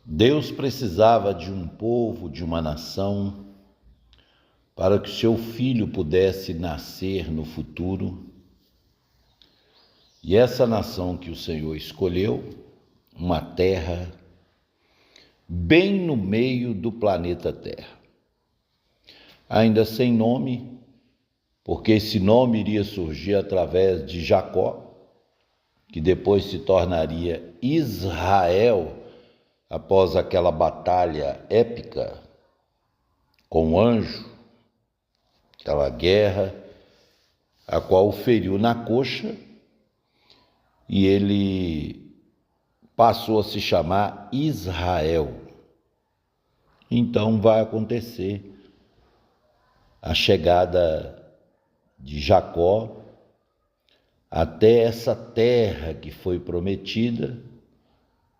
Deus precisava de um povo, de uma nação, para que o seu filho pudesse nascer no futuro. E essa nação que o Senhor escolheu, uma terra bem no meio do planeta Terra. Ainda sem nome, porque esse nome iria surgir através de Jacó, que depois se tornaria Israel, após aquela batalha épica com o anjo, aquela guerra, a qual o feriu na coxa, e ele passou a se chamar Israel. Então vai acontecer a chegada de Jacó até essa terra que foi prometida.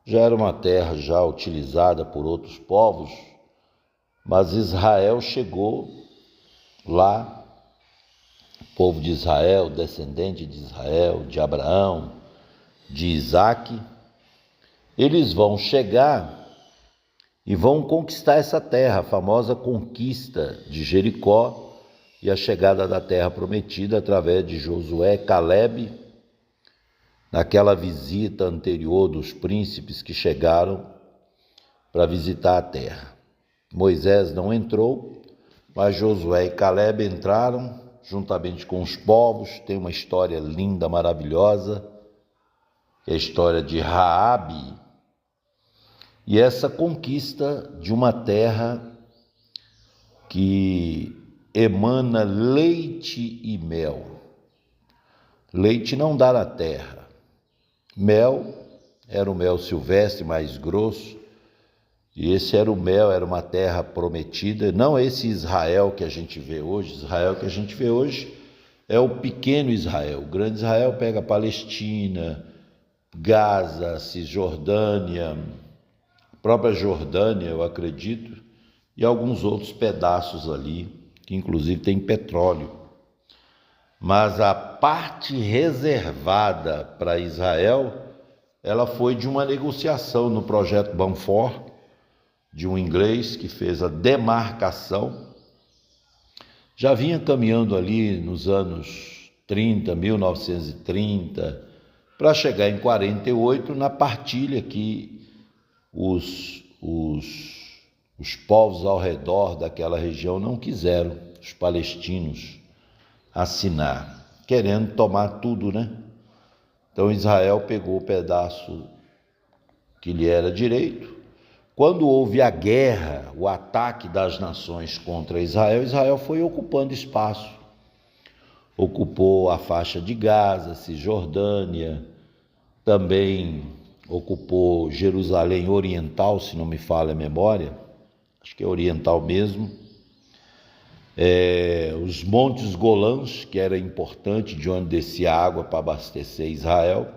Já era uma terra já utilizada por outros povos, mas Israel chegou lá, o povo de Israel, descendente de Israel, de Abraão, de Isaque, eles vão chegar e vão conquistar essa terra, a famosa conquista de Jericó e a chegada da terra prometida através de Josué, Calebe, naquela visita anterior dos príncipes que chegaram para visitar a terra. Moisés não entrou, mas Josué e Calebe entraram juntamente com os povos. Tem uma história linda, maravilhosa, que é a história de Raabe, e essa conquista de uma terra que emana leite e mel. Leite não dá na terra. Mel era o mel silvestre mais grosso, e esse era o mel, era uma terra prometida. Não esse Israel que a gente vê hoje. Israel que a gente vê hoje é o pequeno Israel. O grande Israel pega a Palestina, Gaza, Cisjordânia, a própria Jordânia, eu acredito, e alguns outros pedaços ali, que inclusive tem petróleo. Mas a parte reservada para Israel, ela foi de uma negociação no projeto Balfour, de um inglês que fez a demarcação. Já vinha caminhando ali nos anos 30, 1930, para chegar em 48 na partilha que os povos ao redor daquela região não quiseram, os palestinos, assinar, querendo tomar tudo, né? Então Israel pegou o pedaço que lhe era direito. Quando houve a guerra, o ataque das nações contra Israel, Israel foi ocupando espaço. Ocupou a faixa de Gaza, Cisjordânia, também ocupou Jerusalém Oriental, se não me falha a memória, acho que é oriental mesmo, os Montes Golãs, que era importante, de onde descia água para abastecer Israel,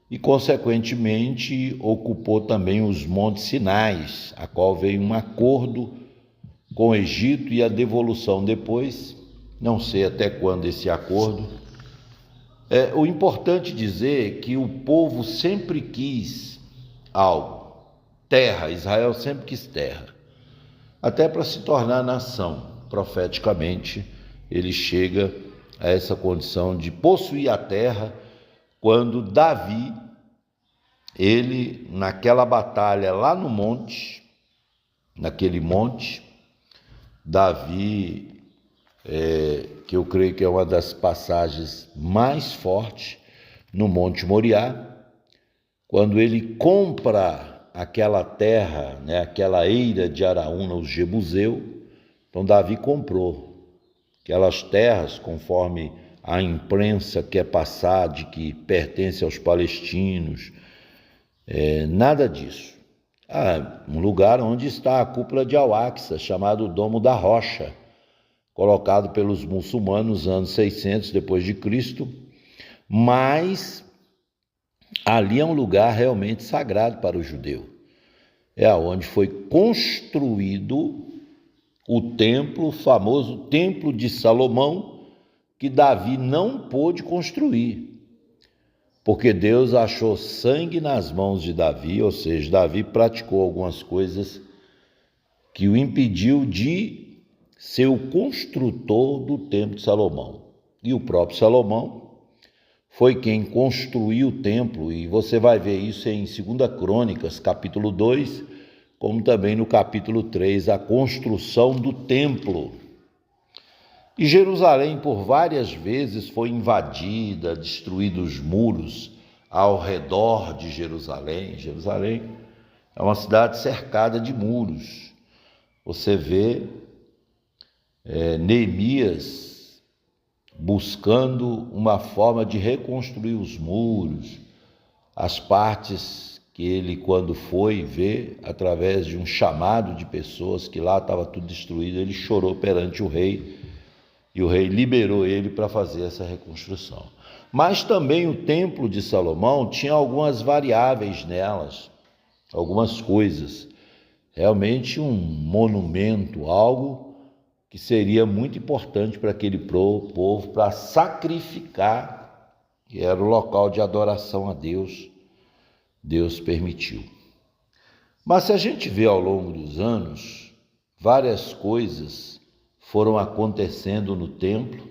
e, consequentemente, ocupou também os Montes Sinais, a qual veio um acordo com o Egito e a devolução depois, não sei até quando esse acordo. O importante dizer que o povo sempre quis algo, terra, Israel sempre quis terra, até para se tornar nação. Profeticamente, ele chega a essa condição de possuir a terra, quando Davi, ele, naquela batalha lá no monte, naquele monte, Davi, que eu creio que é uma das passagens mais fortes, no Monte Moriá, quando ele compra aquela terra, né, aquela eira de Araúna, os Jebuseu. Então Davi comprou aquelas terras, conforme a imprensa quer passar, de que pertence aos palestinos. Nada disso. Um lugar onde está a cúpula de Al-Aqsa, chamado Domo da Rocha, colocado pelos muçulmanos nos anos 600 depois de Cristo, mas ali é um lugar realmente sagrado para o judeu. É onde foi construído o templo, o famoso Templo de Salomão, que Davi não pôde construir. porque Deus achou sangue nas mãos de Davi, ou seja, Davi praticou algumas coisas que o impediu de ser o construtor do templo de Salomão. E o próprio Salomão foi quem construiu o templo, e você vai ver isso em 2 Crônicas, capítulo 2, como também no capítulo 3, a construção do templo. E Jerusalém, por várias vezes, foi invadida, destruídos os muros ao redor de Jerusalém. Jerusalém é uma cidade cercada de muros. Você vê Neemias buscando uma forma de reconstruir os muros, as partes que ele, quando foi ver, através de um chamado de pessoas que lá estava tudo destruído, ele chorou perante o rei, e o rei liberou ele para fazer essa reconstrução. Mas também o templo de Salomão tinha algumas variáveis nelas, algumas coisas. Realmente um monumento, algo que seria muito importante para aquele povo, para sacrificar, que era o local de adoração a Deus. Deus permitiu. Mas se a gente vê ao longo dos anos, várias coisas foram acontecendo no templo,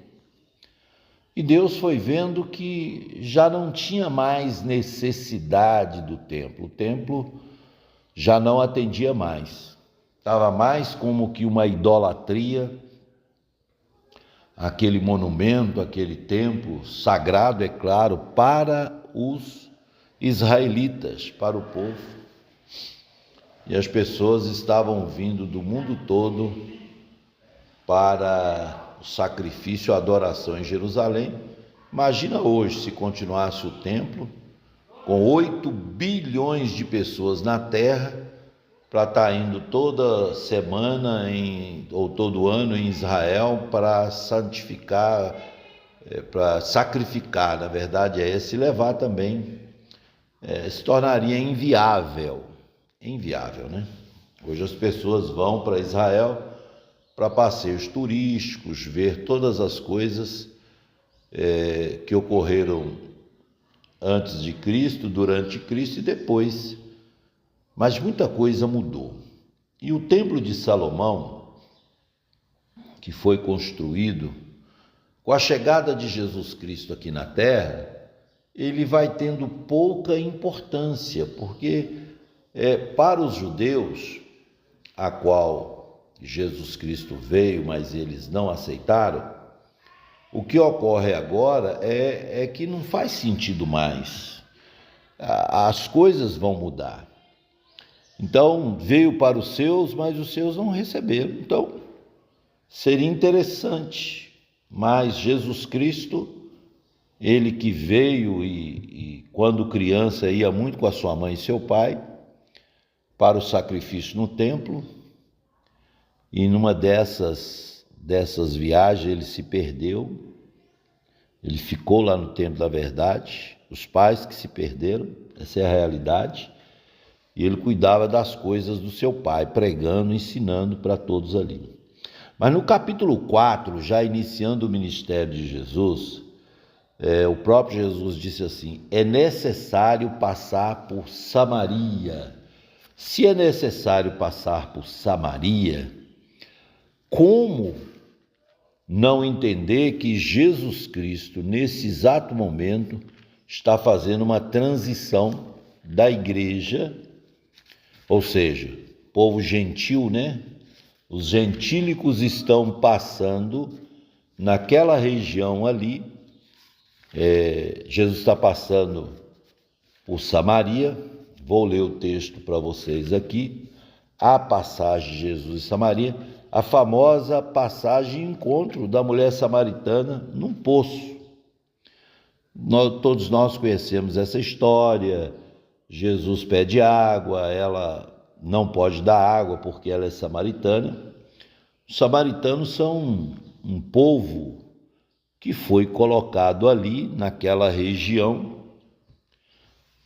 e Deus foi vendo que já não tinha mais necessidade do templo. O templo já não atendia mais. Estava mais como que uma idolatria, aquele monumento, aquele templo sagrado, é claro, para os israelitas, para o povo. E as pessoas estavam vindo do mundo todo para o sacrifício, a adoração em Jerusalém. Imagina hoje se continuasse o templo, com 8 bilhões de pessoas na terra, para estar indo toda semana ou todo ano em Israel para santificar, para sacrificar, na verdade se levar também, se tornaria inviável, né? Hoje as pessoas vão para Israel para passeios turísticos, ver todas as coisas que ocorreram antes de Cristo, durante Cristo e depois. Mas muita coisa mudou. E o templo de Salomão, que foi construído com a chegada de Jesus Cristo aqui na terra, ele vai tendo pouca importância, porque para os judeus, a qual Jesus Cristo veio, mas eles não aceitaram, o que ocorre agora é que não faz sentido mais. As coisas vão mudar. Então, veio para os seus, mas os seus não receberam. Então, seria interessante, mas Jesus Cristo, ele que veio e quando criança ia muito com a sua mãe e seu pai para o sacrifício no templo, e numa dessas viagens ele se perdeu, ele ficou lá no templo da verdade, os pais que se perderam, essa é a realidade, e ele cuidava das coisas do seu pai, pregando, ensinando para todos ali. Mas no capítulo 4, já iniciando o ministério de Jesus, o próprio Jesus disse assim: é necessário passar por Samaria. Se é necessário passar por Samaria, como não entender que Jesus Cristo, nesse exato momento, está fazendo uma transição da igreja, ou seja, povo gentil, né? Os gentílicos estão passando naquela região ali. Jesus está passando por Samaria. Vou ler o texto para vocês aqui. A passagem de Jesus em Samaria, a famosa passagem de encontro da mulher samaritana num poço. Todos nós conhecemos essa história. Jesus pede água, ela não pode dar água porque ela é samaritana. Os samaritanos são um povo que foi colocado ali naquela região.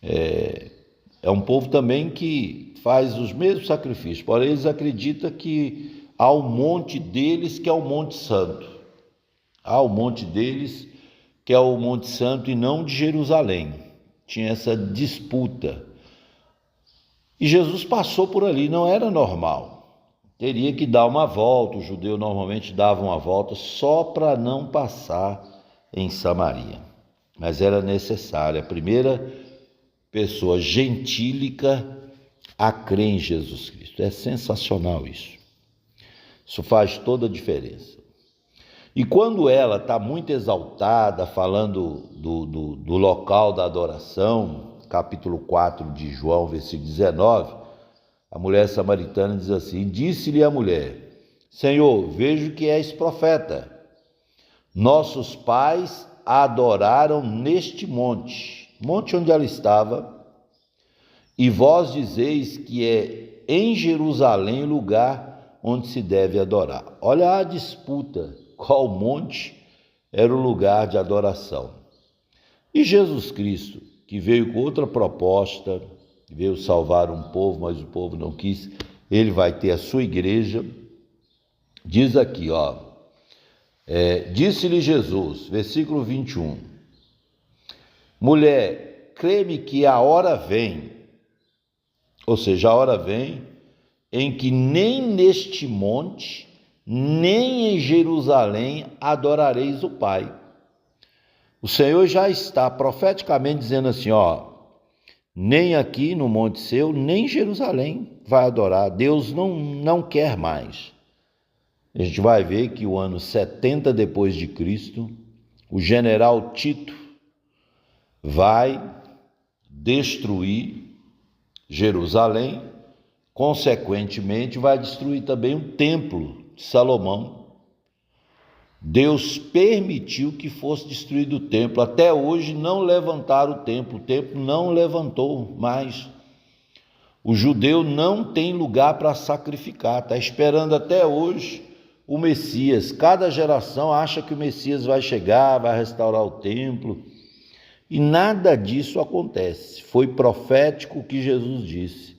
É um povo também que faz os mesmos sacrifícios, porém eles acreditam que há um monte deles que é o Monte Santo. Há o monte deles que é o Monte Santo e não de Jerusalém. tinha essa disputa. E Jesus passou por ali, não era normal. Teria que dar uma volta, o judeu normalmente dava uma volta só para não passar em Samaria. Mas era necessário, a primeira pessoa gentílica a crer em Jesus Cristo. É sensacional isso. Isso faz toda a diferença. E quando ela está muito exaltada, falando do local da adoração, capítulo 4 de João, versículo 19, a mulher samaritana diz assim: disse-lhe a mulher: Senhor, vejo que és profeta. Nossos pais a adoraram neste monte onde ela estava, e vós dizeis que é em Jerusalém o lugar onde se deve adorar. Olha a disputa, qual monte era o lugar de adoração. E Jesus Cristo, que veio com outra proposta, veio salvar um povo, mas o povo não quis, ele vai ter a sua igreja. Diz aqui, disse-lhe Jesus, versículo 21, mulher, crê-me que a hora vem, ou seja, a hora vem em que nem neste monte, nem em Jerusalém adorareis o Pai. O Senhor já está profeticamente dizendo assim, nem aqui no monte seu, nem em Jerusalém vai adorar. Deus não quer mais. A gente vai ver que o ano 70 depois de Cristo, o general Tito vai destruir Jerusalém, consequentemente vai destruir também o templo de Salomão. Deus permitiu que fosse destruído o templo. Até hoje não levantaram o templo não levantou mais. O judeu não tem lugar para sacrificar, está esperando até hoje o Messias. Cada geração acha que o Messias vai chegar, vai restaurar o templo, e nada disso acontece. Foi profético o que Jesus disse.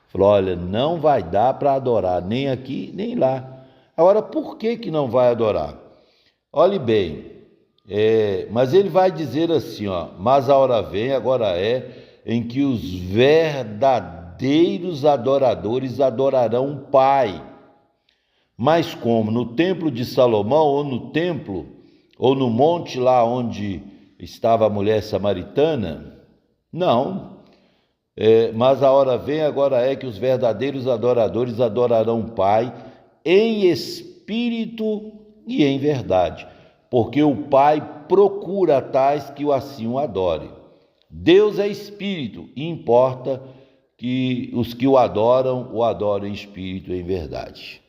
Falou, olha, não vai dar para adorar, nem aqui, nem lá. Agora, por que não vai adorar? Olhe bem, mas ele vai dizer assim, mas a hora vem, agora em que os verdadeiros adoradores adorarão o Pai. Mas como? No templo de Salomão, ou no templo, ou no monte lá onde estava a mulher samaritana? Não. Mas a hora vem, agora que os verdadeiros adoradores adorarão o Pai em espírito e em verdade, porque o Pai procura tais que assim o adorem. Deus é espírito e importa que os que o adorem em espírito e em verdade.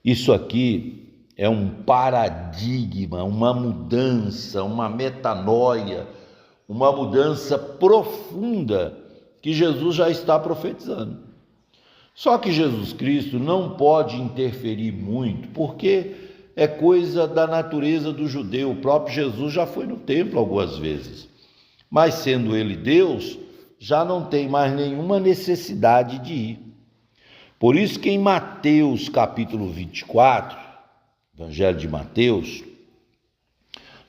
Isso aqui é um paradigma, uma mudança, uma metanoia, uma mudança profunda que Jesus já está profetizando. Só que Jesus Cristo não pode interferir muito, porque é coisa da natureza do judeu. O próprio Jesus já foi no templo algumas vezes, mas sendo ele Deus, já não tem mais nenhuma necessidade de ir. Por isso que em Mateus capítulo 24, Evangelho de Mateus,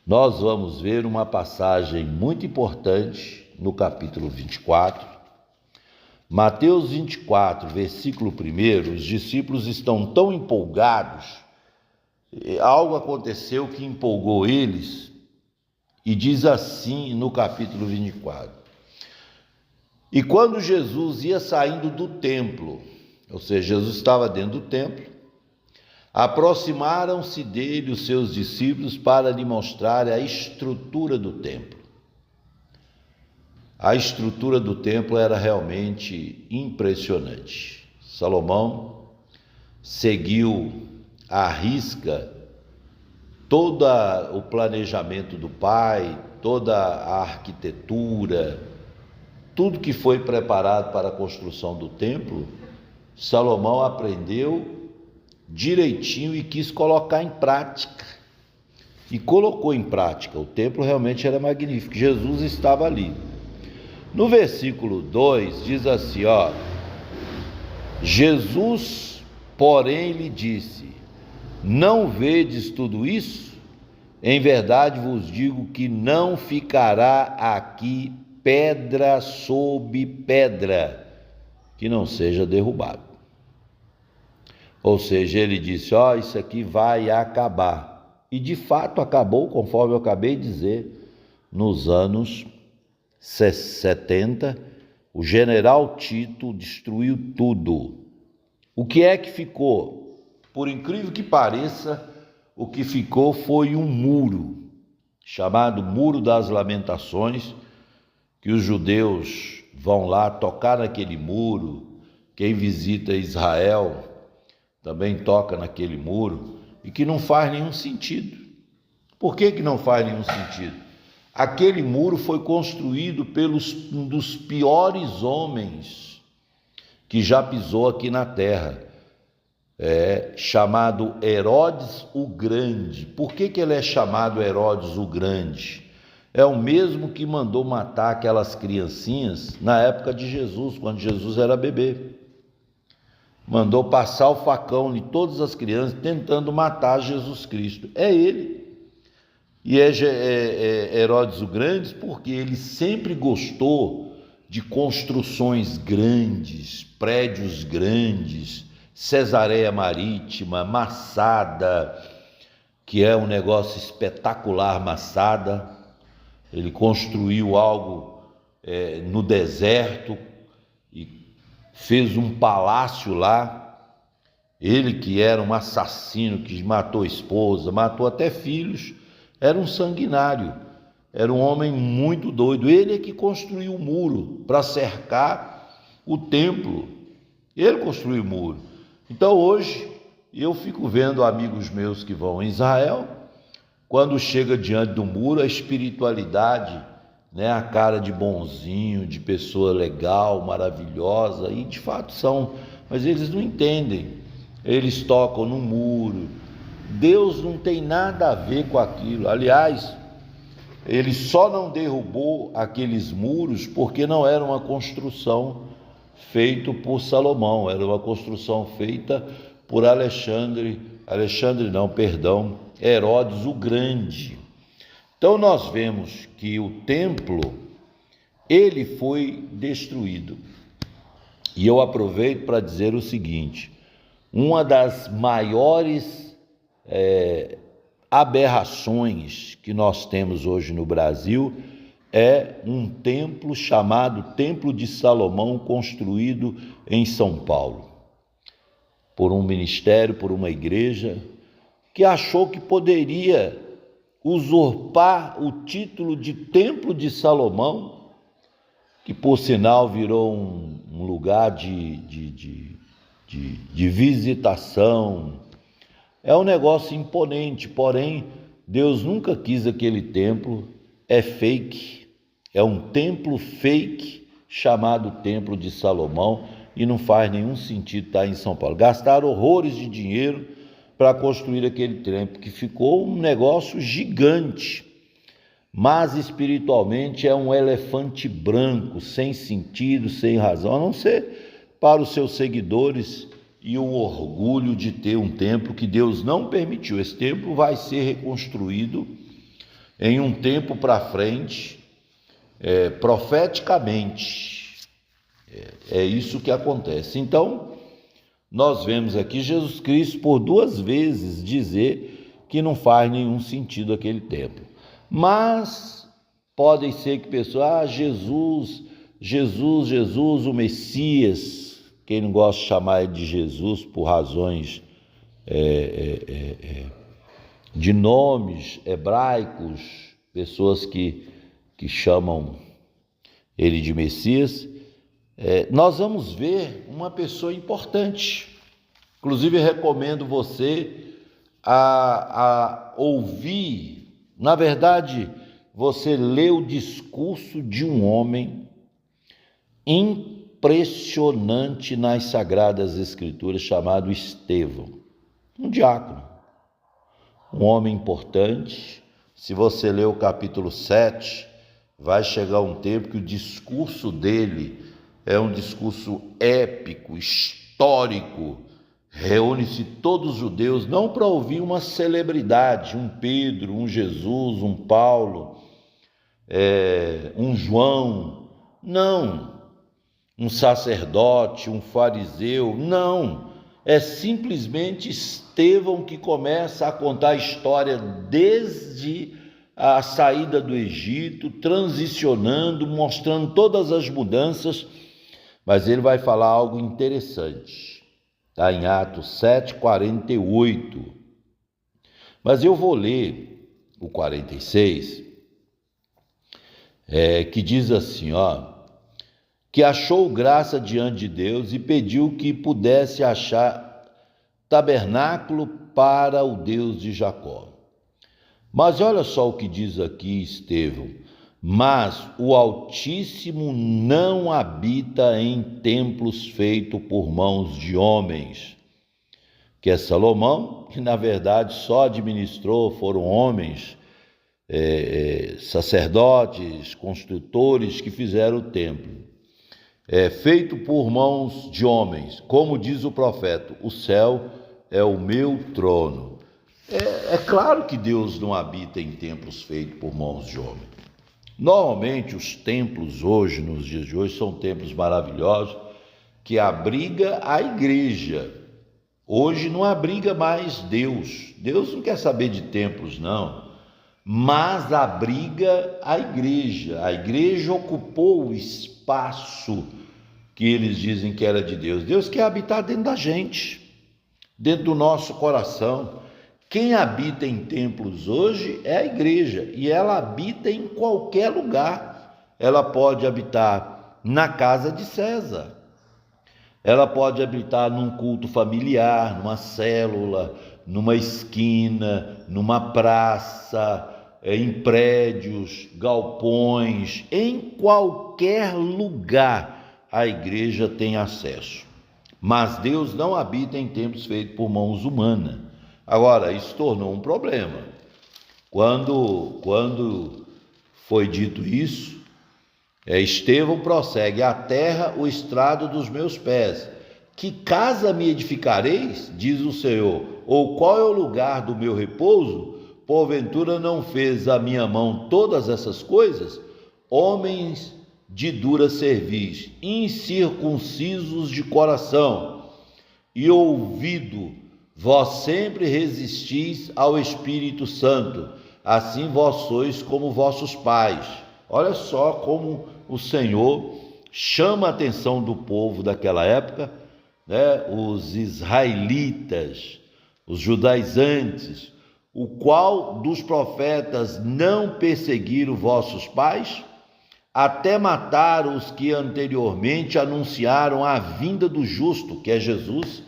nós vamos ver uma passagem muito importante no capítulo 24. Mateus 24, versículo 1, os discípulos estão tão empolgados, algo aconteceu que empolgou eles, e diz assim no capítulo 24: e quando Jesus ia saindo do templo, ou seja, Jesus estava dentro do templo, aproximaram-se dele os seus discípulos para lhe mostrar a estrutura do templo. A estrutura do templo era realmente impressionante. Salomão seguiu à risca todo o planejamento do pai, toda a arquitetura, tudo que foi preparado para a construção do templo. Salomão aprendeu direitinho e quis colocar em prática. E colocou em prática. O templo realmente era magnífico. Jesus estava ali. No versículo 2 diz assim, Jesus, porém, lhe disse: não vedes tudo isso? Em verdade vos digo que não ficará aqui pedra sobre pedra que não seja derrubado. Ou seja, ele disse, isso aqui vai acabar. E de fato acabou, conforme eu acabei de dizer, nos anos 70, o general Tito destruiu tudo. O que é que ficou? Por incrível que pareça, o que ficou foi um muro, chamado Muro das Lamentações, que os judeus vão lá tocar naquele muro. Quem visita Israel também toca naquele muro, e que não faz nenhum sentido. Por que não faz nenhum sentido? Aquele muro foi construído pelos um dos piores homens que já pisou aqui na terra, chamado Herodes o Grande. Por que ele é chamado Herodes o Grande? É o mesmo que mandou matar aquelas criancinhas na época de Jesus, quando Jesus era bebê. Mandou passar o facão de todas as crianças tentando matar Jesus Cristo. É ele. E é Herodes o Grande porque ele sempre gostou de construções grandes, prédios grandes, Cesareia Marítima, Massada, que é um negócio espetacular, Massada. Ele construiu algo no deserto e fez um palácio lá. Ele que era um assassino, que matou esposa, matou até filhos, era um sanguinário, era um homem muito doido. Ele é que construiu o muro para cercar o templo. Ele construiu o muro. Então hoje eu fico vendo amigos meus que vão em Israel, quando chega diante do muro, a espiritualidade, a cara de bonzinho, de pessoa legal, maravilhosa, e de fato são, mas eles não entendem. Eles tocam no muro. Deus não tem nada a ver com aquilo. Aliás, ele só não derrubou aqueles muros porque não era uma construção feita por Salomão, era uma construção feita por Herodes o Grande. Então nós vemos que o templo, ele foi destruído. E eu aproveito para dizer o seguinte: uma das maiores aberrações que nós temos hoje no Brasil é um templo chamado Templo de Salomão, construído em São Paulo, por um ministério, por uma igreja, que achou que poderia usurpar o título de Templo de Salomão, que por sinal virou um lugar de visitação. É um negócio imponente, porém Deus nunca quis aquele templo. É fake, é um templo fake chamado Templo de Salomão, e não faz nenhum sentido estar em São Paulo. Gastaram horrores de dinheiro para construir aquele templo, que ficou um negócio gigante, mas espiritualmente é um elefante branco, sem sentido, sem razão, a não ser para os seus seguidores e o orgulho de ter um templo que Deus não permitiu. Esse templo vai ser reconstruído em um tempo para frente, profeticamente. É isso que acontece. Então, nós vemos aqui Jesus Cristo por 2 vezes dizer que não faz nenhum sentido aquele templo. Mas pode ser que pessoas, Jesus, o Messias, quem não gosta de chamar ele de Jesus por razões de nomes hebraicos, pessoas que chamam ele de Messias, nós vamos ver uma pessoa importante. Inclusive, recomendo você a ouvir, na verdade, você lê o discurso de um homem impressionante nas Sagradas Escrituras, chamado Estevão, um diácono, um homem importante. Se você ler o capítulo 7, vai chegar um tempo que o discurso dele é um discurso épico, histórico. Reúne-se todos os judeus, não para ouvir uma celebridade, um Pedro, um Jesus, um Paulo, um João, não. Um sacerdote, um fariseu, não. É simplesmente Estevão que começa a contar a história desde a saída do Egito, transicionando, mostrando todas as mudanças, mas ele vai falar algo interessante. Está em Atos 7:48. Mas eu vou ler o 46, que diz assim, que achou graça diante de Deus e pediu que pudesse achar tabernáculo para o Deus de Jacó. Mas olha só o que diz aqui Estevão: mas o Altíssimo não habita em templos feitos por mãos de homens. Que é Salomão, que na verdade só administrou, foram homens, sacerdotes, construtores que fizeram o templo. Feito por mãos de homens, como diz o profeta, o céu é o meu trono. É claro que Deus não habita em templos feitos por mãos de homem. Normalmente os templos hoje, nos dias de hoje, são templos maravilhosos que abriga a igreja. Hoje não abriga mais Deus. Deus não quer saber de templos, não, mas abriga a igreja. A igreja ocupou o espaço que eles dizem que era de Deus. Deus quer habitar dentro da gente, dentro do nosso coração. Quem habita em templos hoje é a igreja, e ela habita em qualquer lugar. Ela pode habitar na casa de César, ela pode habitar num culto familiar, numa célula, numa esquina, numa praça, em prédios, galpões, em qualquer lugar a igreja tem acesso. Mas Deus não habita em templos feitos por mãos humanas. Agora, isso tornou um problema. Quando foi dito isso, Estevão prossegue: a terra, o estrado dos meus pés. Que casa me edificareis, diz o Senhor? Ou qual é o lugar do meu repouso? Porventura não fez a minha mão todas essas coisas? Homens de dura cerviz, incircuncisos de coração e ouvido, vós sempre resistis ao Espírito Santo, assim vós sois como vossos pais. Olha só como o Senhor chama a atenção do povo daquela época, os israelitas, os judaizantes, o qual dos profetas não perseguiram vossos pais, até matar os que anteriormente anunciaram a vinda do justo, que é Jesus,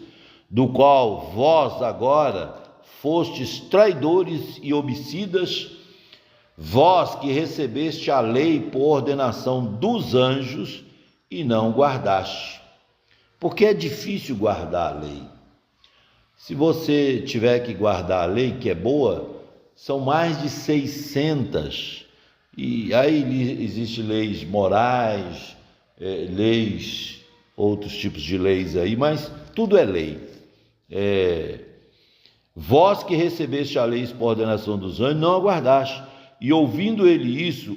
do qual vós agora fostes traidores e homicidas, vós que recebeste a lei por ordenação dos anjos e não guardaste. Porque é difícil guardar a lei. Se você tiver que guardar a lei, que é boa, são mais de 600. E aí existem leis morais, leis, outros tipos de leis aí, mas tudo é lei. Vós que recebeste a lei por ordenação dos anjos, não a guardaste. E ouvindo eles,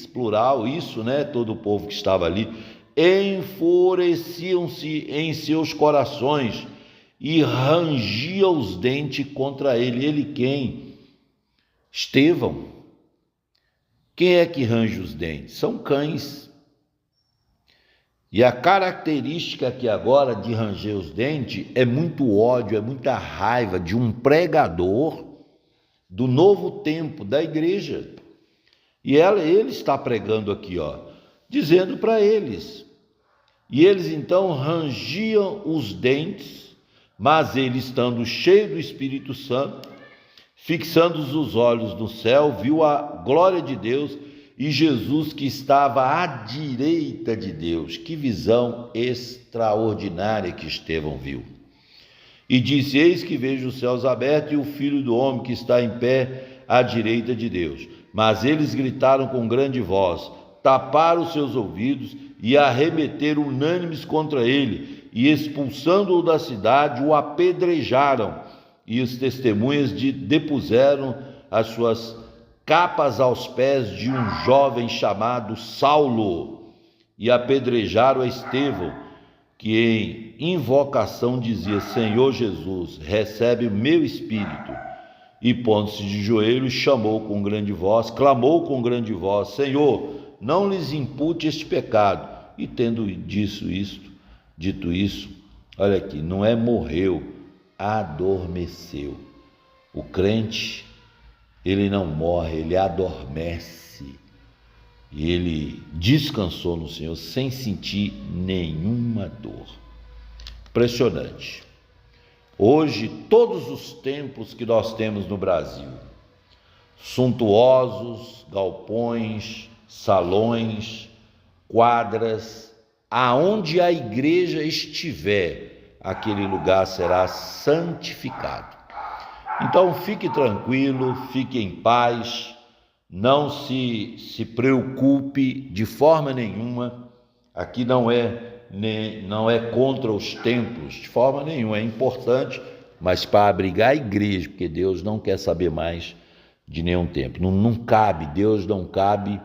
plural, isso, todo o povo que estava ali, enfureciam-se em seus corações e rangiam os dentes contra ele. Ele quem? Estevão. Quem é que range os dentes? São cães. E a característica aqui agora de ranger os dentes é muito ódio, é muita raiva de um pregador do novo tempo da igreja. E ele está pregando aqui, dizendo para eles. E eles então rangiam os dentes, mas ele, estando cheio do Espírito Santo, fixando os olhos no céu, viu a glória de Deus e Jesus que estava à direita de Deus. Que visão extraordinária que Estevão viu. E disse: eis que vejo os céus abertos e o Filho do Homem que está em pé à direita de Deus. Mas eles gritaram com grande voz, taparam os seus ouvidos e arremeteram unânimes contra ele, e expulsando-o da cidade, o apedrejaram. E os testemunhas depuseram as suas capas aos pés de um jovem chamado Saulo e apedrejaram a Estevão, que em invocação dizia: Senhor Jesus, recebe o meu espírito. E pondo-se de joelhos, chamou com grande voz, clamou com grande voz: Senhor, não lhes impute este pecado. E tendo dito isso, olha aqui, não é morreu, adormeceu. O crente, ele não morre, ele adormece. E ele descansou no Senhor sem sentir nenhuma dor. Impressionante. Hoje, todos os templos que nós temos no Brasil, suntuosos, galpões, salões, quadras, aonde a igreja estiver, aquele lugar será santificado. Então, fique tranquilo, fique em paz, não se preocupe de forma nenhuma. Aqui não é contra os templos, de forma nenhuma, é importante, mas para abrigar a igreja, porque Deus não quer saber mais de nenhum templo. Não cabe, Deus não cabe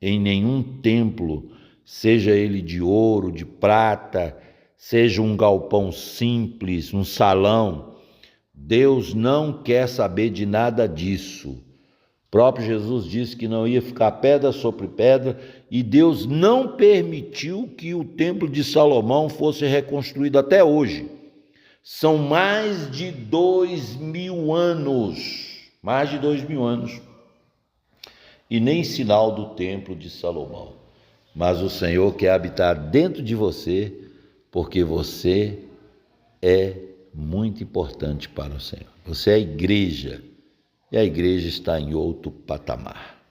em nenhum templo, seja ele de ouro, de prata, seja um galpão simples, um salão. Deus não quer saber de nada disso. O próprio Jesus disse que não ia ficar pedra sobre pedra, e Deus não permitiu que o templo de Salomão fosse reconstruído até hoje. São mais de 2.000 anos, e nem sinal do templo de Salomão. Mas o Senhor quer habitar dentro de você, porque você é muito importante para o Senhor. Você é a igreja, e a igreja está em outro patamar.